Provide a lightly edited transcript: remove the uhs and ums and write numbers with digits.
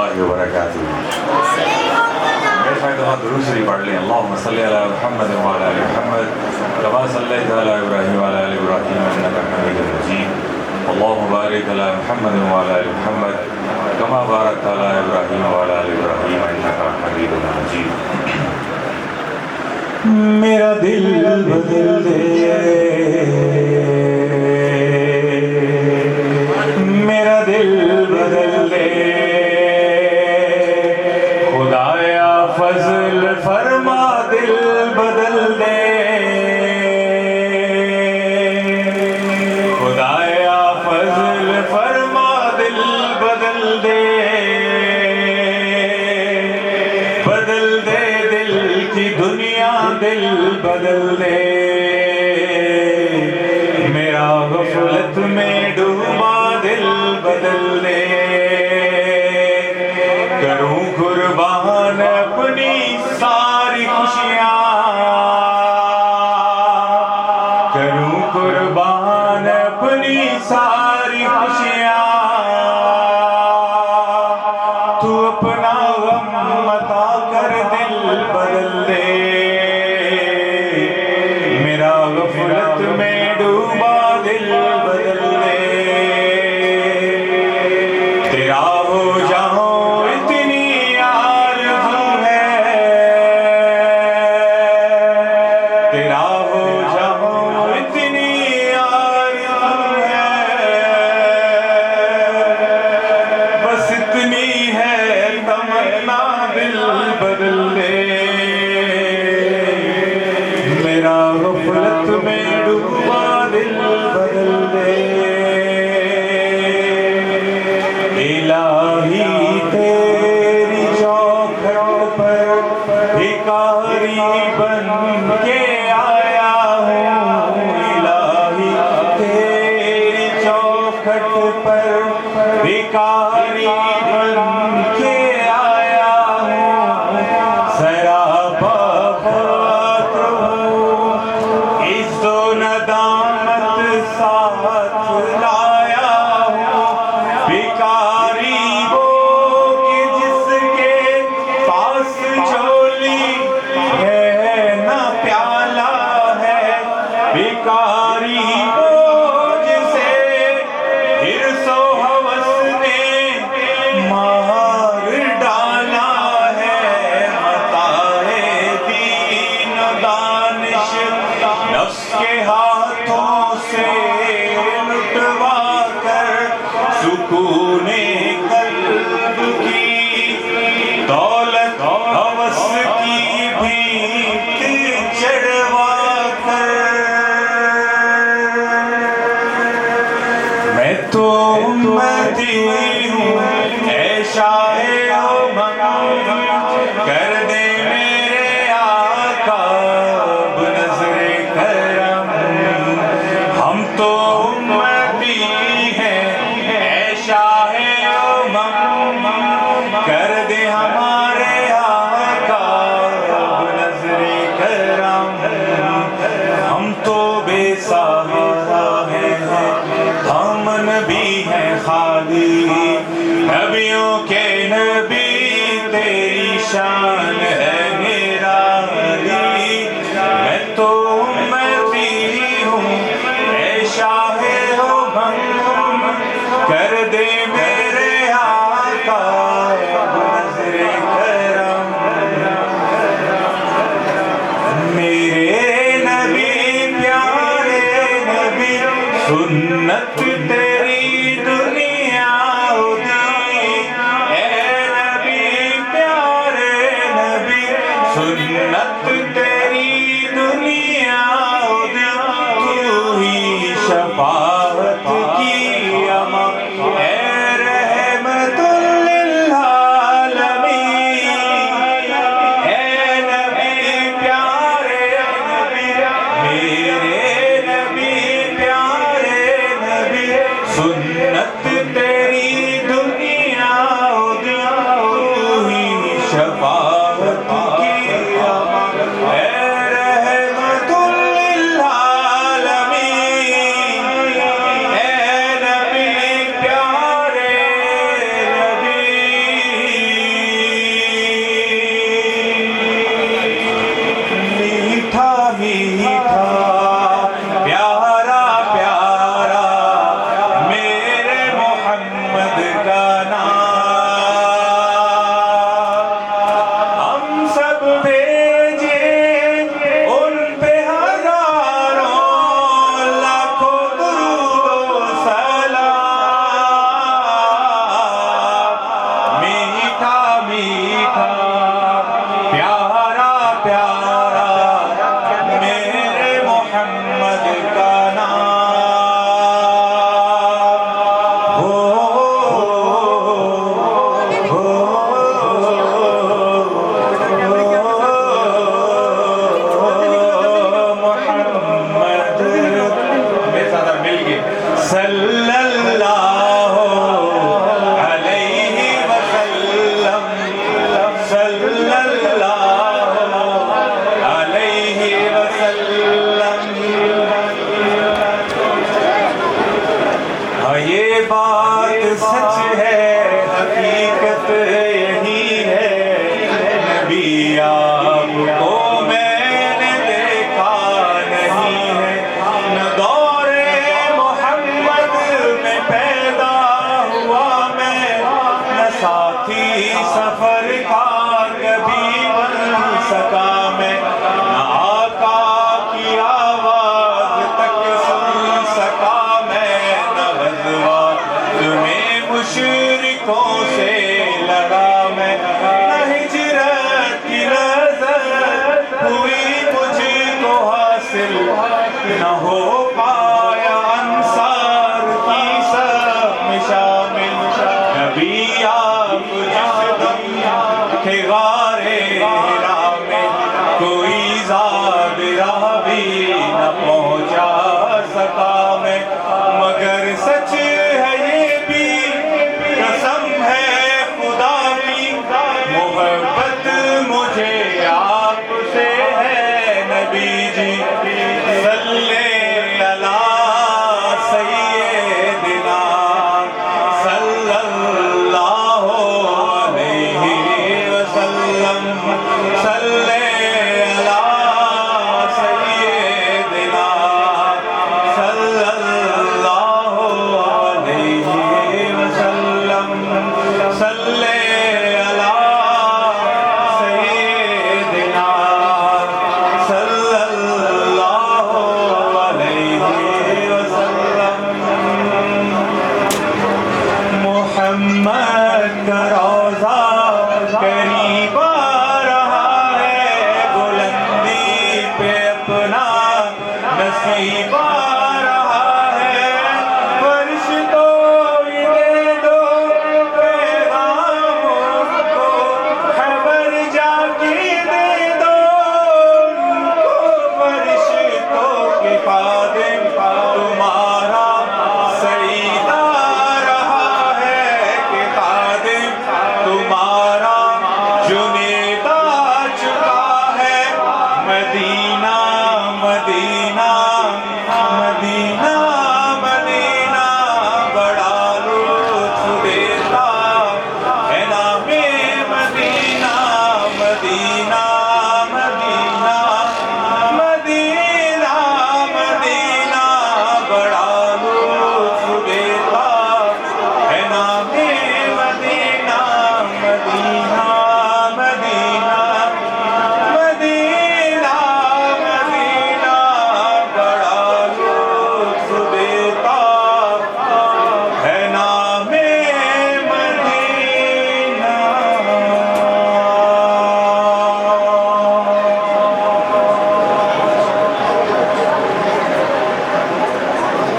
اللہ وبرکاتہ۔ میرے بھائی دفعہ درود شریف پڑھ لیں۔ اللہم صلی علی محمد وعلی آل محمد کما صلیت علی ابراہیم وعلی آل ابراہیم انک حمید مجید۔ اللہم بارک علی محمد وعلی آل محمد کما بارکت علی ابراہیم وعلی آل ابراہیم انک حمید مجید۔ میرا دل بدل دے، میرا دل بدل دے، خدایا فضل فرما دل بدل دے، خدایا فضل فرما دل بدل دے، بدل دے دل کی دنیا دل بدل دے، میرا غفلت میں ڈوبا دل بدل دے، کروں قربان اپنی ساری خوشیاں، کروں قربان اپنی ساری خوشیاں، تو اپنا غم عطا کر دل بدل دے، میرا غفلت میں ڈوبا دل بدل دے، تیرا ہو جاؤں اتنی آرزو ہے، تیرا ہو جاؤں اتنی آرزو ہے، بس اتنی ہے تمنا دل بدل دے، میرا غفلت میں ڈوبا دل بدل دے، الہی تیری چوکھٹ پر بھکاری بن کے آیا ہوں، الہی تیری چوکھٹ پر بھکاری بن کے آیا ہوں، سراپا خاطر ہوں، عزت و ندامت ساتھ لایا ہوں، بھکاری وہ کہ جس کے پاس جھولی ہے نہ پیالہ ہے، بھکاری وہ جسے حرص و ہوس نے مار ڈالا ہے، متاع دین و دانش نفس کے ہاتھوں سے لٹوا کر، سکون قلب کی دولت ہوس کی بھیک چڑھوا کر، میں تو امتی ہوں اے شاہ امم، کر دے میرے آقا بنظر کرم، ہم تو امتی ہیں اے شاہ امم، کر دے ہمارے آقا بنظر کرم، ہم تو بے سہارا ہیں، دامن بھی ہیں خالی، نبیوں کے نبی تیری شان ہے نرالی، میں تو امتی ہوں اے شاہ امم، کر دے میرے آقا بنظر کرم، میرے نبی پیارے نبی سنت تیری دنیا دی، اے نبی پیارے نبی سنت تیری دنیا دی، تو ہی شفاعت کی اماں، اے رحمت للعالمین، اے نبی پیارے نبی، میرے نبی پیارے نبی ساتھی سفر کا کبھی بن سکا میں، نہ آقا کی آواز تک سن سکا میں، نہ غزوات میں مشرکوں سے لڑا میں، نہ ہجرت کی لذت ہوئی مجھ کو حاصل، نہ ہو پایا انصار کی سب میں شامل، نبی آپ جس دم تھے غار ہرا میں، کوئی زاد راہ بھی نہ پہنچا سکا میں، مگر سچ ہے یہ بھی قسم ہے خدا کی، محبت مجھے آپ سے ہے نبی جی، صلی علی سیدنا صلی اللہ علیہ وسلم، صلی علی سیدنا صلی اللہ علیہ وسلم، صلی علی سیدنا صلی اللہ علیہ وسلم۔ محمد کا روضہ کریم